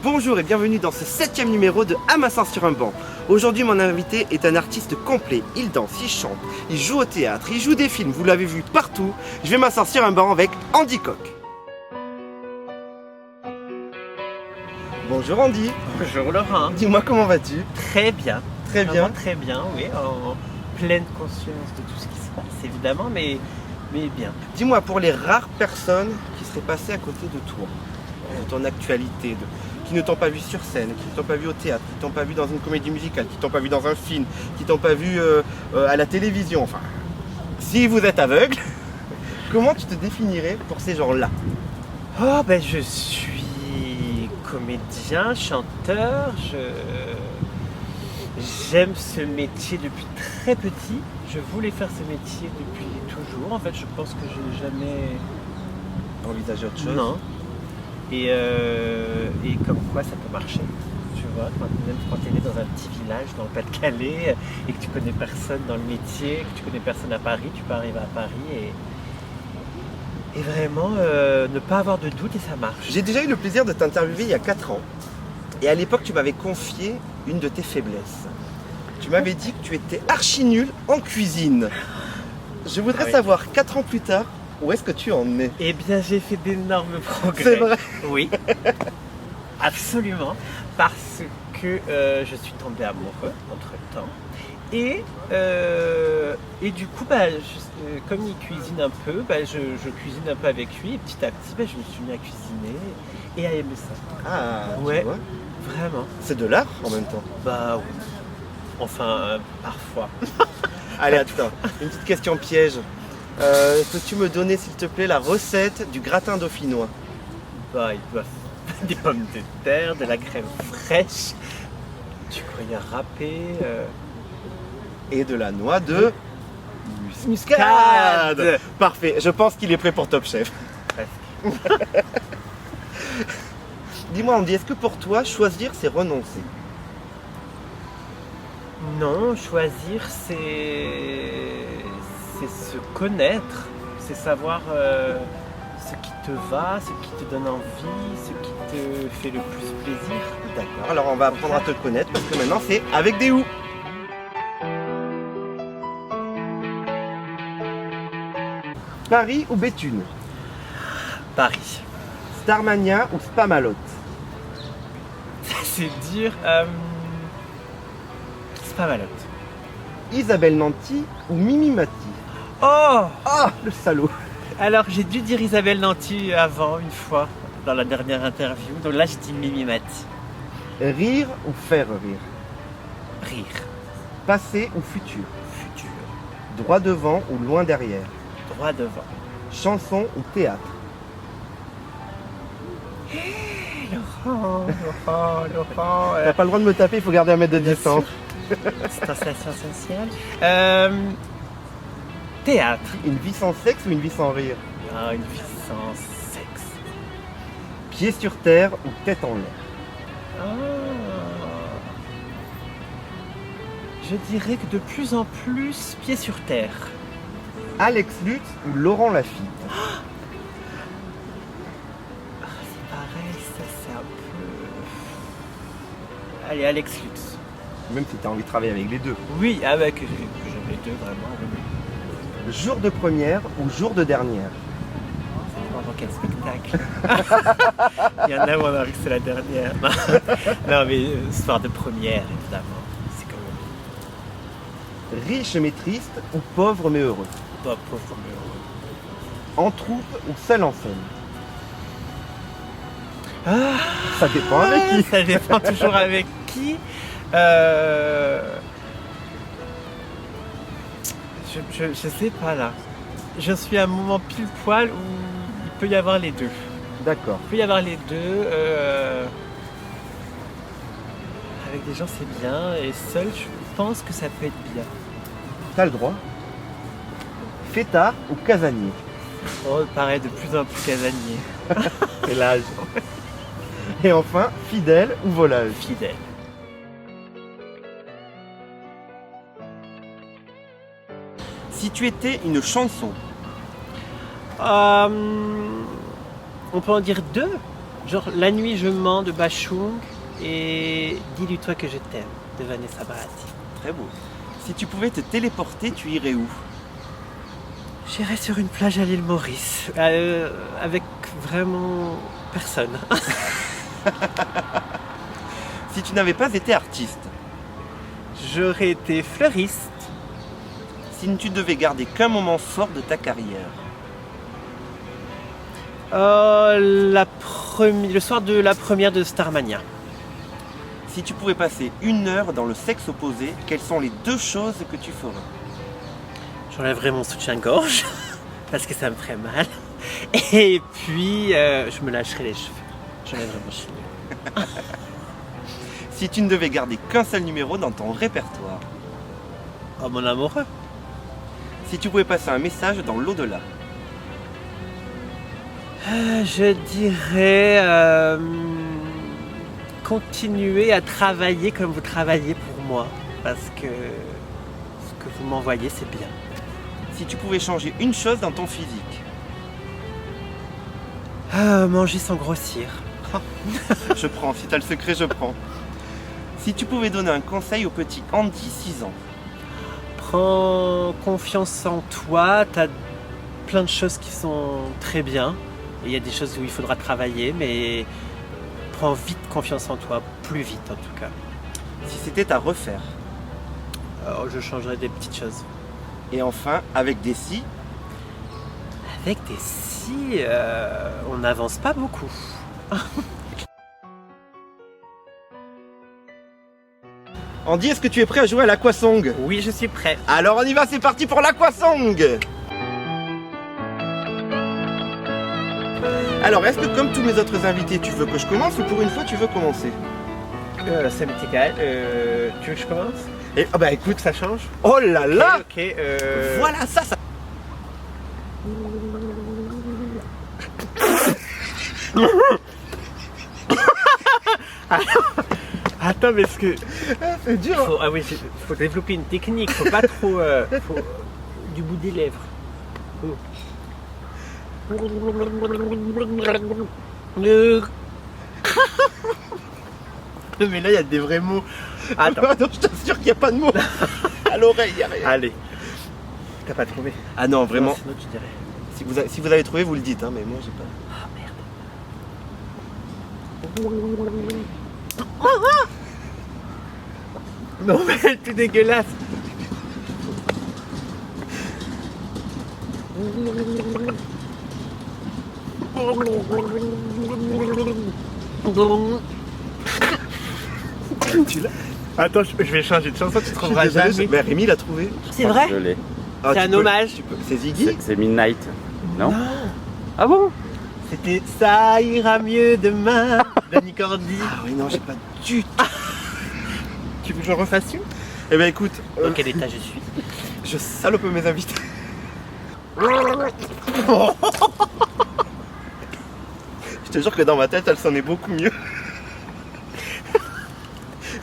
Bonjour et bienvenue dans ce 7e numéro de À m'asseoir sur un banc. Aujourd'hui mon invité est un artiste complet, il danse, il chante, il joue au théâtre, il joue des films, vous l'avez vu partout. Je vais m'asseoir sur un banc avec Andy Coq. Bonjour Andy. Bonjour Laurent. Dis-moi comment vas-tu? Très bien. Très bien. Vraiment très bien, oui, en pleine conscience de tout ce qui se passe évidemment, mais bien. Dis-moi, pour les rares personnes qui seraient passées à côté de toi, de ton actualité, qui ne t'ont pas vu sur scène, qui ne t'ont pas vu au théâtre, qui ne t'ont pas vu dans une comédie musicale, qui ne t'ont pas vu dans un film, qui ne t'ont pas vu à la télévision, enfin, si vous êtes aveugle, comment tu te définirais pour ces gens-là? Oh ben je suis comédien, chanteur, j'aime ce métier depuis très petit. Je voulais faire ce métier depuis toujours. En fait, je pense que j'ai jamais Envisager autre chose? Non. Et comme quoi ça peut marcher. Tu vois, même quand tu es né dans un petit village dans le Pas-de-Calais et que tu connais personne dans le métier, que tu connais personne à Paris, tu peux arriver à Paris et vraiment ne pas avoir de doute et ça marche. J'ai déjà eu le plaisir de t'interviewer il y a 4 ans. Et à l'époque, tu m'avais confié une de tes faiblesses. Tu m'avais dit que tu étais archi nul en cuisine. Je voudrais Oui. savoir, 4 ans plus tard, où est-ce que tu en es? Eh bien, j'ai fait d'énormes progrès. C'est vrai? Oui, absolument. Parce que je suis tombé amoureux entre-temps. Et du coup, comme il cuisine un peu, je cuisine un peu avec lui. Et petit à petit, je me suis mis à cuisiner et à aimer ça. Ah, tu Ouais. vois. Vraiment. C'est de l'art en même temps. Bah oui. Enfin, parfois. Allez, attends, une petite question piège. Peux-tu me donner, s'il te plaît, la recette du gratin dauphinois? Bah, il doit des pommes de terre, de la crème fraîche, du gruyère râpé. Et de la noix de Muscade. Parfait, je pense qu'il est prêt pour Top Chef. Presque. Dis-moi Andy, est-ce que pour toi, choisir, c'est renoncer? Non, choisir, c'est se connaître, c'est savoir ce qui te va, ce qui te donne envie, ce qui te fait le plus plaisir. D'accord, alors on va apprendre à te connaître parce que maintenant c'est avec des ou. Paris ou Béthune? Paris. Starmania ou Spamalot? C'est dur. C'est pas mal. Isabelle Nanty ou Mimi Mati? Oh! Ah, le salaud! Alors j'ai dû dire Isabelle Nanty avant, une fois, dans la dernière interview. Donc là je dis Mimi Mati. Rire ou faire rire? Rire. Passé ou futur? Futur. Droit devant ou loin derrière? Droit devant. Chanson ou théâtre? Laurent. T'as pas le droit de me taper, il faut garder 1 mètre de Bien distance. Sensation sociale. Théâtre. Une vie sans sexe ou une vie sans rire? Ah, une vie sans sexe. Pied sur terre ou tête en l'air? Ah. Je dirais que de plus en plus pied sur terre. Alex Lutz ou Laurent Lafitte? C'est pareil, ça c'est un peu. Allez, Alex Lutz. Même si t'as envie de travailler avec les deux. Oui, avec j'aime les deux vraiment. Oui. Jour de première ou jour de dernière? Ça dépend dans quel spectacle. Il y en a où on a vu que c'est la dernière. Non mais soir de première évidemment. C'est quand même Riche mais triste ou pauvre mais heureux? pas pauvre mais heureux. En troupe ou seul en scène? Ah, Ça dépend avec qui. ça dépend toujours avec qui. Je sais pas là. Je suis à un moment pile poil où il peut y avoir les deux. D'accord. Il peut y avoir les deux. Avec des gens c'est bien et seul je pense que ça peut être bien. T'as le droit. Fêtard ou casanier? Oh, pareil, de plus en plus casanier. C'est l'âge. Et enfin, fidèle ou volage? Fidèle. Si tu étais une chanson, On peut en dire deux. Genre La nuit je mens de Bachung et Dis-lui-toi que je t'aime de Vanessa Paradis. Très beau. Si tu pouvais te téléporter, tu irais où? J'irai sur une plage à l'île Maurice avec vraiment personne. Si tu n'avais pas été artiste, J'aurais été fleuriste. si tu ne devais garder qu'un moment fort de ta carrière, Le soir de la première de Starmania. si tu pouvais passer 1 heure dans le sexe opposé, quelles sont les 2 choses que tu ferais? J'enlèverais mon soutien-gorge parce que ça me ferait mal. Et puis je me lâcherais les cheveux. J'enlèverais mon chignon. Si tu ne devais garder qu'un seul numéro dans ton répertoire, Oh mon amoureux. si tu pouvais passer un message dans l'au-delà, Je dirais continuer à travailler comme vous travaillez pour moi. Parce que ce que vous m'envoyez, c'est bien. si tu pouvais changer une chose dans ton physique, Manger sans grossir. je prends. Si tu as le secret, je prends. Si tu pouvais donner un conseil au petit Andy, 6 ans, Prends confiance en toi. Tu as plein de choses qui sont très bien. Et il y a des choses où il faudra travailler, mais prends vite confiance en toi. Plus vite en tout cas. si c'était à refaire, Je changerai des petites choses. et enfin, avec des si, Avec des si, on n'avance pas beaucoup. Andy, est-ce que tu es prêt à jouer à l'aquasong? Oui, je suis prêt. Alors on y va, c'est parti pour l'aquasong. Alors, est-ce que comme tous mes autres invités, tu veux que je commence ou pour une fois tu veux commencer? Ça m'est égal. Tu veux que je commence? Et, ah bah écoute, Ça change? oh là là, Ok. voilà ça. Attends, mais est-ce que... C'est dur. Ah oui, faut développer une technique. Faut pas trop... faut... Du bout des lèvres. Oh. Mais là, il y a des vrais mots. Attends. Non, je t'assure qu'il n'y a pas de mots. À l'oreille, il n'y a rien. Allez. T'as pas trouvé? Ah non, vraiment. Non, sinon, tu dirais... Si vous avez trouvé, vous le dites, hein, mais moi j'ai pas. Ah, merde. Non, mais c'est dégueulasse. Tu l'as? Attends, je vais changer de chanson, tu trouveras jamais. Mais Rémi l'a trouvé. C'est vrai? Je l'ai. Ah, C'est tu un peux- hommage. C'est Ziggy? C'est Midnight. Non? Ah bon? C'était Ça ira mieux demain, Danny Cordy. Ah oui, non, j'ai pas du tout. Tu veux que je refasse une? Eh ben écoute, Dans quel état je suis? je salope mes invités. Je te jure que dans ma tête, elle sonnait beaucoup mieux.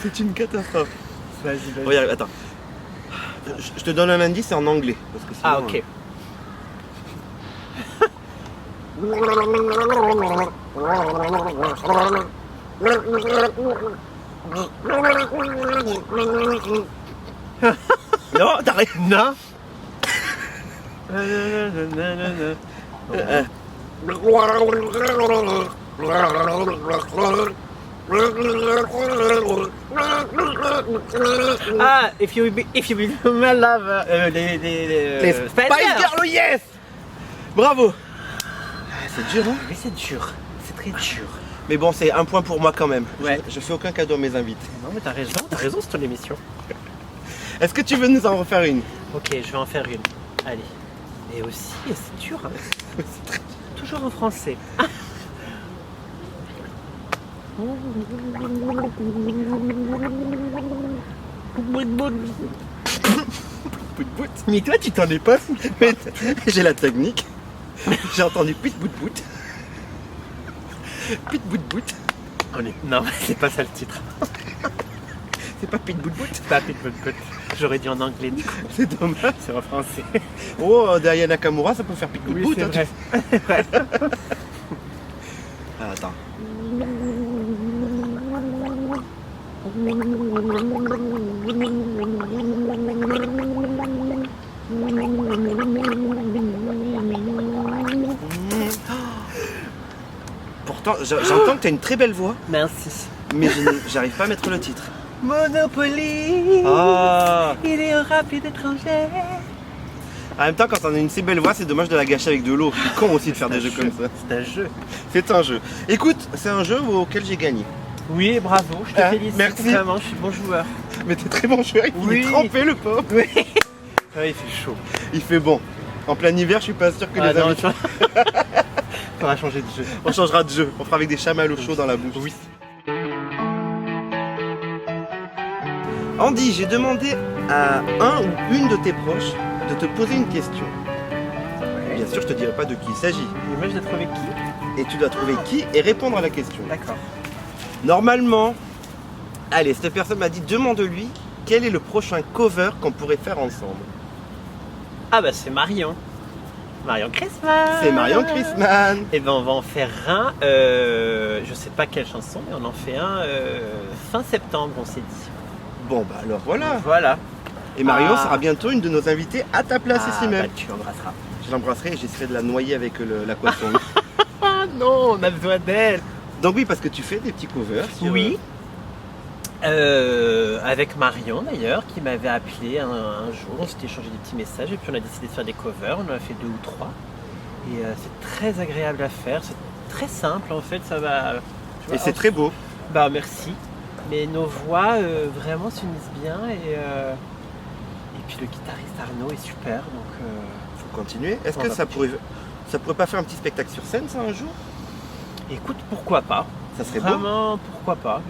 C'est une catastrophe. Vas-y, vas-y. Regarde, attends. Je te donne un indice, c'est en anglais. Parce que sinon, Ah, ok. Non, t'arrêtes. Non. Ah, if you be my lover, Les Spice Girls, yes. Bravo. Ah, c'est dur, hein? Mais c'est dur, c'est très dur. Mais bon, c'est un point pour moi quand même. Ouais. Je fais aucun cadeau à mes invités. Non mais t'as raison, c'est ton émission. Est-ce que tu veux nous en refaire une? Ok, je vais en faire une. Allez. Et aussi, c'est dur. Hein. Toujours en français. Mais toi, tu t'en es pas foutu. Mais j'ai la technique. J'ai entendu pit bout bout. Pit bout bout. Non, c'est pas ça le titre. C'est pas pit bout bout. C'est pas Pit Bout Bout. J'aurais dit en anglais du coup. C'est dommage. C'est en français. Oh, derrière Nakamura, ça peut faire pit bout Oui, bout. c'est hein, vrai. Ah, attends. Pourtant, j'entends que tu as une très belle voix, Merci. mais j'arrive pas à mettre le titre. Monopoly. Ah. Il est rapide étranger. En même temps, quand on a une si belle voix, c'est dommage de la gâcher avec de l'eau. C'est con aussi de faire des jeux comme ça. C'est un jeu. C'est un jeu. Écoute, c'est un jeu auquel j'ai gagné. Oui, bravo, je te félicite. merci. Vraiment, je suis bon joueur. Mais t'es très bon joueur, il est trempé le pauvre. Oui. Ah, il fait chaud. Il fait bon. En plein hiver, je suis pas sûr que les non, amis... on va changer de jeu. On changera de jeu. On fera avec des chamallows chauds dans la bouche. Oui. Andy, j'ai demandé à un ou une de tes proches de te poser une question. Bien sûr, je te dirai pas de qui il s'agit. Mais moi, je dois trouver qui? Et tu dois trouver qui et répondre à la question. D'accord. Normalement, allez, cette personne m'a dit, demande-lui quel est le prochain cover qu'on pourrait faire ensemble. Ah bah c'est Marion. Marion Christmas. C'est Marion Christmas. Et ben on va en faire un, je sais pas quelle chanson, mais on en fait un fin septembre, on s'est dit. Bon, bah alors voilà. Voilà. Et Marion Ah. sera bientôt une de nos invitées à ta place ici même. Bah, tu l'embrasseras. Je l'embrasserai et j'essaierai de la noyer avec la poisson. Ah non, on a besoin d'elle. Donc oui, parce que tu fais des petits covers. Sur, Oui. Avec Marion d'ailleurs, qui m'avait appelé un jour, on s'était échangé des petits messages et puis on a décidé de faire des covers, on en a fait 2 ou 3. Et c'est très agréable à faire, c'est très simple en fait, ça va... tu vois, Et c'est très beau. Bah merci. Mais nos voix vraiment s'unissent bien et puis le guitariste Arnaud est super donc... Faut continuer. Est-ce On que va ça pourrait pas faire un petit spectacle sur scène ça un jour? Écoute, pourquoi pas? Ça serait beau. Vraiment, pourquoi pas?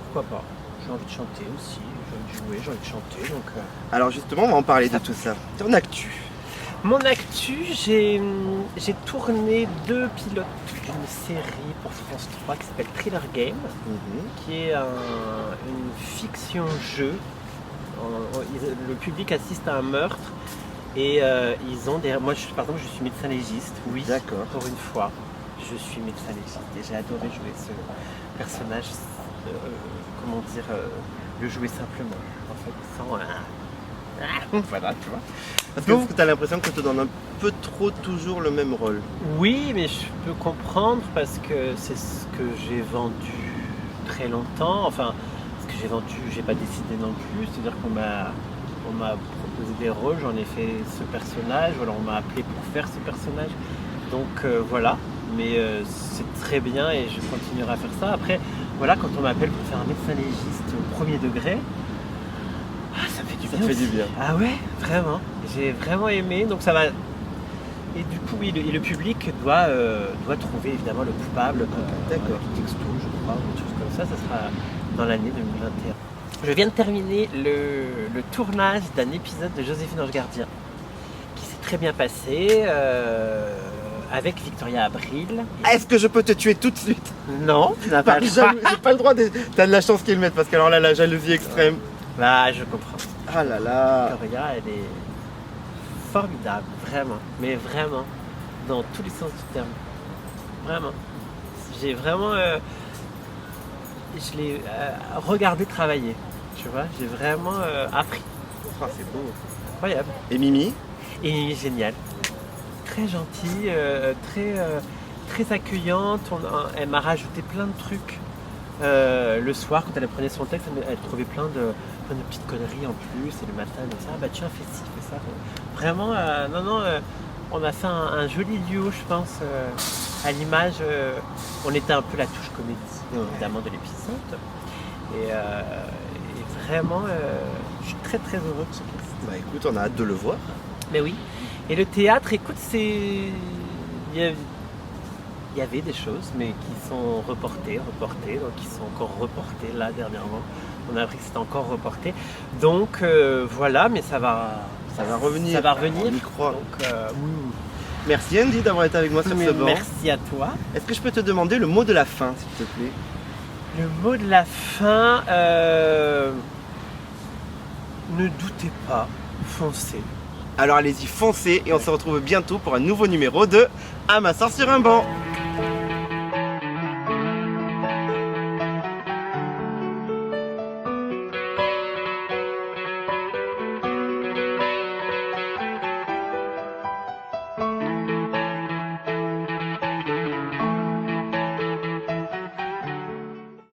Pourquoi pas? J'ai envie de chanter aussi, j'ai envie de jouer, j'ai envie de chanter donc... Alors justement, on va en parler de tout ça. Ton actu. Mon actu, j'ai tourné 2 pilotes d'une série pour France 3 qui s'appelle Thriller Game, qui est une fiction-jeu. Le public assiste à un meurtre et ils ont des... Moi, par exemple, je suis médecin légiste, oui, D'accord. pour une fois. Je suis médecin légiste et j'ai adoré jouer ce personnage, comment dire, le jouer simplement, en fait, sans... voilà, tu vois. Parce que tu as l'impression que tu te donnes un peu trop toujours le même rôle. Oui, mais je peux comprendre parce que c'est ce que j'ai vendu très longtemps. Enfin, ce que j'ai vendu, j'ai pas décidé non plus. C'est-à-dire qu'on m'a proposé des rôles, j'en ai fait ce personnage, ou alors on m'a appelé pour faire ce personnage. Donc voilà, mais c'est très bien et je continuerai à faire ça. Après, voilà, quand on m'appelle pour faire un médecin légiste au premier degré, ça me fait du bien. Ça fait aussi. du bien. Ah ouais, vraiment. J'ai vraiment aimé, donc ça va. Et du coup, oui, le public doit trouver évidemment le coupable. D'accord. Texto, je crois, ou quelque chose comme ça sera dans l'année 2021. Je viens de terminer le tournage d'un épisode de Joséphine Ange Gardien qui s'est très bien passé avec Victoria Abril. Est-ce que je peux te tuer tout de suite? Non, tu n'as pas le choix. J'ai pas le droit de... T'as de la chance qu'ils le mettent parce qu'alors là, la jalousie extrême. Bah, je comprends. Ah là là. Victoria, elle est formidable, vraiment, mais vraiment, dans tous les sens du terme. Vraiment. J'ai vraiment... je l'ai regardé travailler, tu vois, j'ai vraiment appris. Ah, c'est beau. Incroyable. Et Mimi? Et génial. Très gentille, très accueillante. Elle m'a rajouté plein de trucs. Le soir, quand elle apprenait son texte, elle trouvait plein de petites conneries en plus. Et le matin, elle me disait, ah bah tiens, fais ci, fais ça. Vraiment, on a fait un joli duo, je pense. À l'image, on était un peu la touche comédie, évidemment, de l'épisode. Et vraiment, je suis très très heureux de ce cast. Bah écoute, on a hâte de le voir. Mais oui. Et le théâtre, écoute, il y avait des choses, mais qui sont reportées, donc qui sont encore reportées là dernièrement. On a appris que c'était encore reporté. Donc voilà, mais ça va revenir. Ça va revenir. On y croit. Donc, Merci Andy d'avoir été avec moi sur ce banc. merci à toi. Est-ce que je peux te demander le mot de la fin, s'il te plaît? Le mot de la fin, ne doutez pas, foncez. Alors allez-y, foncez et on se retrouve bientôt pour un nouveau numéro de À ma sort sur un banc.